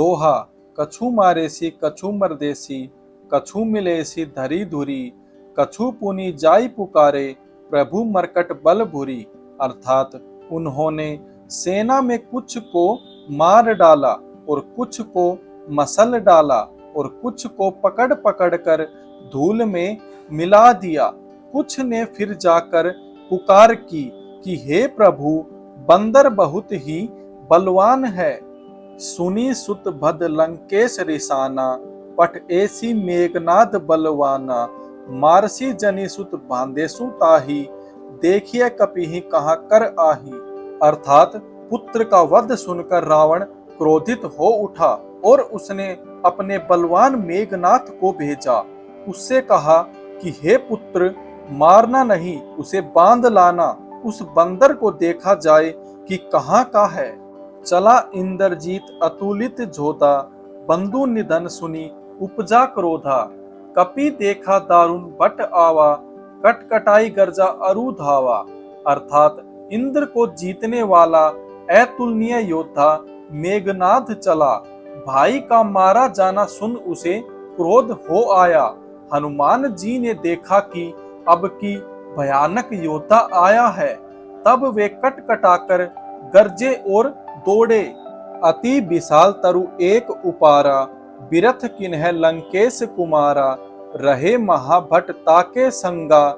दोहा, कछु मारेसी कछु मरदेसी, कछु मिलेसी धरी धुरी, कछु पुनि जाई पुकारे, प्रभु मरकट बल भुरी। अर्थात उन्होंने सेना में कुछ को मार डाला और कुछ को मसल डाला और कुछ को पकड़ पकड़ कर धूल में मिला दिया। कुछ ने फिर जाकर पुकार की कि हे प्रभु, बंदर बहुत ही बलवान है। सुनी सुत भद लंकेश रिसाना, पठ ऐसी मेघनाद बलवाना, मारसी जनी सुत बांदेसु ताही, देखिए कपिहि कहाँ कर आही। अर्थात पुत्र का वध सुनकर रावण क्रोधित हो उठा और उसने अपने बलवान मेघनाथ को भेजा। उससे कहा कि हे पुत्र, मारना नहीं, उसे बांध लाना। उस बंदर को देखा जाए कि कहाँ का है। चला इंद्रजीत अतुलित जोधा, बंधु निधन सुनी उपजा क्रोधा। कपि देखा दारुण बट आवा, कटकटाई गर्जा अरु धावा। अर्थात इंद्र को जीतने वाला अतुलनीय योद्धा मेघनाद चला। भाई का मारा जाना सुन उसे क्रोध हो आया। हनुमान जी ने देखा कि अब की भयानक योद्धा आया है, तब वे कटकटाकर गरजे और दौड़े। अति विशाल तरु एक उपारा, बिरथ किन्ह लंकेश कुमारा। रहे महाभट ताके संगा,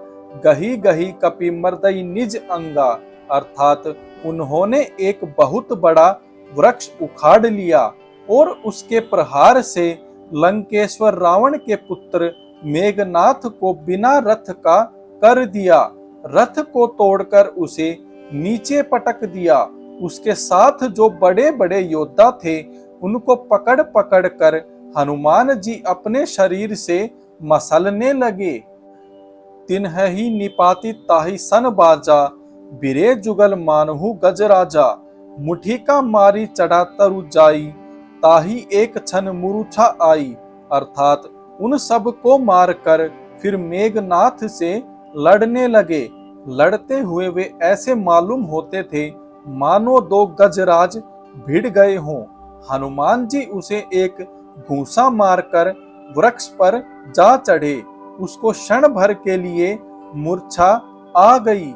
गही गही कपि मर्दई निज अंगा। अर्थात उन्होंने एक बहुत बड़ा वृक्ष उखाड़ लिया और उसके प्रहार से लंकेश्वर रावण के पुत्र मेघनाथ को बिना रथ का कर दिया। रथ को तोड़कर उसे नीचे पटक दिया। उसके साथ जो बड़े बड़े योद्धा थे, उनको पकड़ पकड़ कर हनुमान जी अपने शरीर से मसलने लगे। तिन्हि निपाति ताहि सन बाजा, बिरे जुगल मानहु गजराजा। मुठी का मारी चढ़ा तरु जाई, ताही एक क्षण मूर्छा आई। अर्थात उन सब को मारकर फिर मेघनाथ से लड़ने लगे। लड़ते हुए वे ऐसे मालूम होते थे मानो दो गजराज भिड़ गए हों। हनुमान जी उसे एक घूंसा मारकर वृक्ष पर जा चढ़े। उसको क्षण भर के लिए मूर्छा आ गई।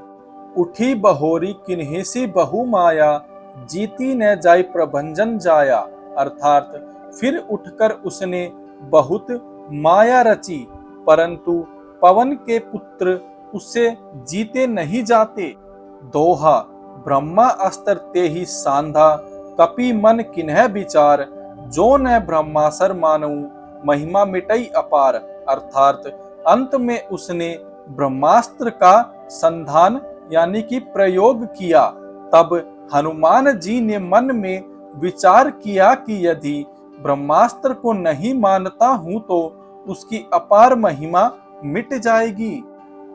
उठी बहोरी किन्हिसी बहु माया, जीती न जाय प्रभंजन जाया। अर्थात फिर उठकर उसने बहुत माया रची, परंतु पवन के पुत्र उससे जीते नहीं जाते। दोहा, ब्रह्मा अस्त्र ते ही सांधा, कपि मन किन्ह विचार। जो न ब्रह्मासर मानऊ, महिमा मिटई अपार। अर्थात अंत में उसने ब्रह्मास्त्र का संधान यानी कि प्रयोग किया। तब हनुमान जी ने मन में विचार किया कि यदि ब्रह्मास्त्र को नहीं मानता हूं तो उसकी अपार महिमा मिट जाएगी।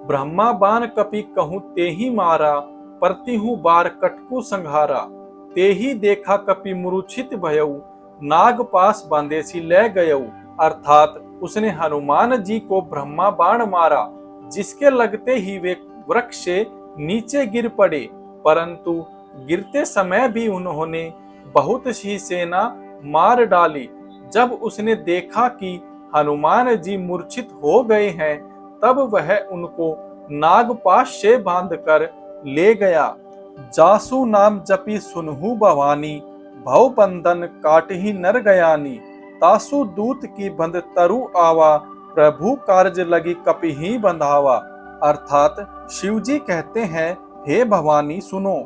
ब्रह्मा बाण कपि कहूं ते ही मारा, प्रतिहु बार कटकु संघारा। ते ही देखा कपि मूर्छित भयऊ, नाग पास बांधेसी ले गयऊ। अर्थात उसने हनुमान जी को ब्रह्मा बाण मारा, जिसके लगते ही वे वृक्ष से नीचे गिर पड़े, परंतु गिरते समय भी उन्होंने बहुत सी सेना मार डाली। जब उसने देखा कि हनुमान जी मूर्छित हो गए हैं, तब वह उनको नागपाश से बांधकर ले गया। जासु नाम जपी सुनहु भवानी, भव बंधन काटहि नर गयानी। तासु दूत की बंध तरु आवा, प्रभु कार्य लगी कपिहि बंधावा। अर्थात शिवजी कहते हैं, हे भवानी सुनो,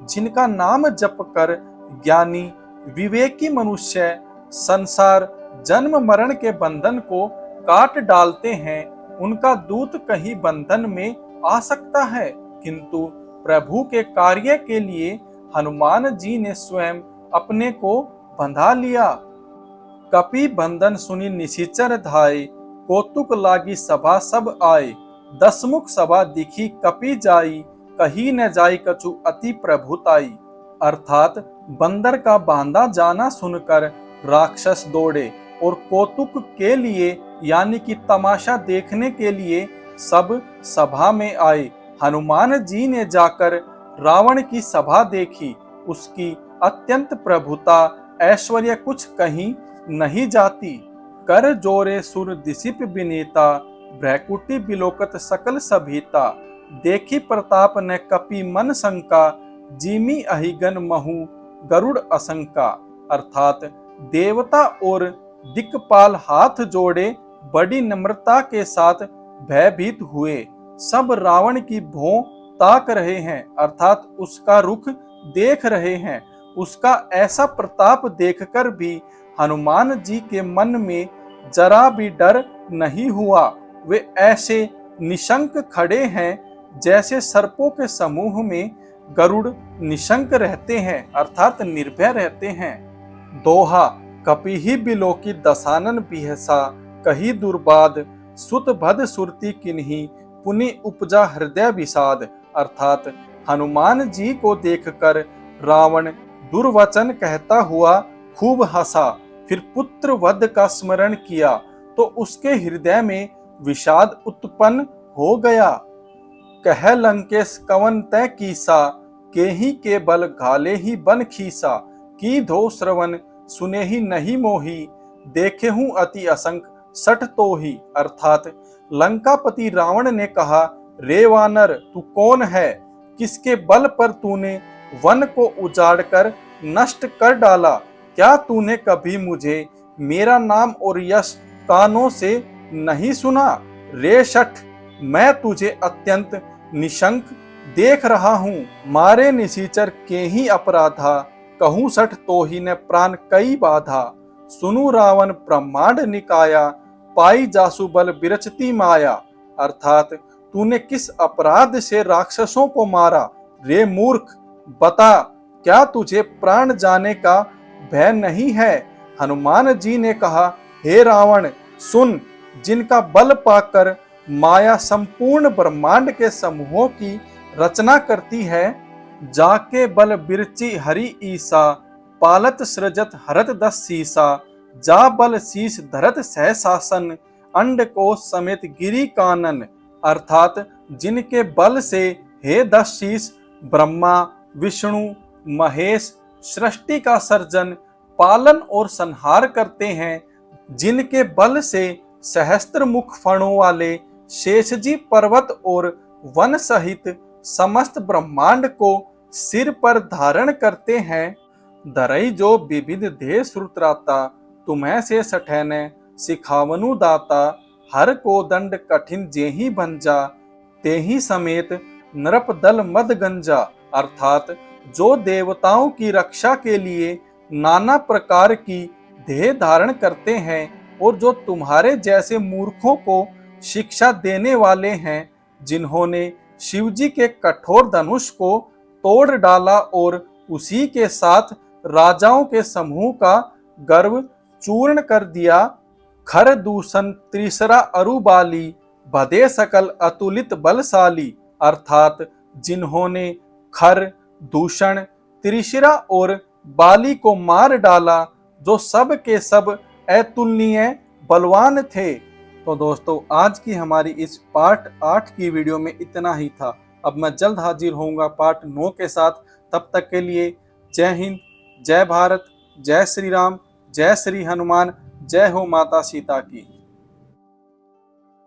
जिनका नाम जप कर ज्ञानी विवेकी मनुष्य संसार जन्म मरण के बंधन को काट डालते हैं, उनका दूत कहीं बंधन में आ सकता है, किंतु प्रभु के कार्य के लिए हनुमान जी ने स्वयं अपने को बंधा लिया। कपि बंधन सुनी निशिचर धाय, कौतुक लागी सभा सब आए। दसमुख सभा दिखी कपि जाई, कहीं न जाई कछु अति प्रभुताई। अर्थात बंदर का बांधा जाना सुनकर राक्षस दौड़े और कौतुक के लिए यानी कि तमाशा देखने के लिए सब सभा में आए। हनुमान जी ने जाकर रावण की सभा देखी, उसकी अत्यंत प्रभुता ऐश्वर्य कुछ कहीं नहीं जाती। कर जोरे सुर दिसिप बिनीता, भ्रैकुटी बिलोकत सकल सभीता। देखी प्रताप ने कपि मन शंका, जीमी अहिगन महु गरुड़ असंका। अर्थात देवता और दिक्पाल हाथ जोड़े बड़ी नम्रता के साथ भयभीत हुए। सब रावण की भौं ताक रहे हैं, अर्थात उसका रुख देख रहे हैं। उसका ऐसा प्रताप देखकर भी हनुमान जी के मन में जरा भी डर नहीं हुआ। वे ऐसे निशंक खड़े हैं जैसे सर्पों के समूह में गरुड़ निशंक रहते हैं, अर्थात निर्भय रहते हैं। दोहा कपिहि बिलोकी दसानन बिहसा, कही दुर्बाद सुत भद सुरती किन्ही, पुनि उपजा हृदय विषाद। अर्थात हनुमान जी को देखकर रावण दुर्वचन कहता हुआ खूब हंसा, फिर पुत्र वध का स्मरण किया तो उसके हृदय में विषाद उत्पन्न हो गया। कह लंकेश कवन तय कीसा, केहि के बल घाले ही बन खीसा। की धो श्रवण सुने ही नहीं मोही, देखे हूं अति असंख सठ तो ही। अर्थात लंकापति रावण ने कहा, रे वानर तू कौन है, किसके बल पर तूने वन को उजाड़कर नष्ट कर डाला। क्या तूने कभी मुझे मेरा नाम और यश कानों से नहीं सुना। रे शठ मैं तुझे अत्यंत निशंक देख रहा हूँ। मारे निशीचर के ही अपराधा, कहूँ सठ तो ही ने प्राण कई बाधा। सुनु रावण ब्रह्मांड निकाया, पाई जासु बल बिरचती माया। अर्थात तूने किस अपराध से राक्षसों को मारा। रे मूर्ख बता, क्या तुझे प्राण जाने का भय नहीं है। हनुमान जी ने कहा, हे रावण सुन, जिनका बल पाकर माया संपूर्ण ब्रह्मांड के समूहों की रचना करती है, जाके बल बिरची हरि ईसा, पालत सृजत हरत दस सीसा। जा बल शीस धरत सह शासन, अंड को समेत गिरी कानन। अर्थात जिनके बल से हे दस शीस ब्रह्मा विष्णु महेश सृष्टि का सर्जन पालन और संहार करते हैं, जिनके बल से सहस्त्र मुख फणों वाले शेषजी पर्वत और वन सहित समस्त ब्रह्मांड को सिर पर धारण करते हैं। धरई जो विविध देह श्रुतराता, तुम्हें से सठैने सिखावनु दाता। हर को दंड कठिन जेहि भंजा, तेहि समेत नरप दल मद गंजा। अर्थात जो देवताओं की रक्षा के लिए नाना प्रकार की देह धारण करते हैं और जो तुम्हारे जैसे मूर्खों को शिक्षा देने वाले हैं, जिन्होंने शिवजी के कठोर धनुष को तोड़ डाला और उसी के साथ राजाओं के समूह का गर्व चूर्ण कर दिया। खर दूषण त्रिसरा अरुबाली, भदे सकल अतुलित बलशाली। अर्थात जिन्होंने खर दूषण त्रिशिरा और बाली को मार डाला, जो सब के सब अतुलनीय बलवान थे। तो दोस्तों आज की हमारी इस पार्ट 8 की वीडियो में इतना ही था। अब मैं जल्द हाजिर होऊंगा पार्ट 9 के साथ। तब तक के लिए जय हिंद, जय भारत, जय श्री राम, जय श्री हनुमान, जय हो माता सीता की।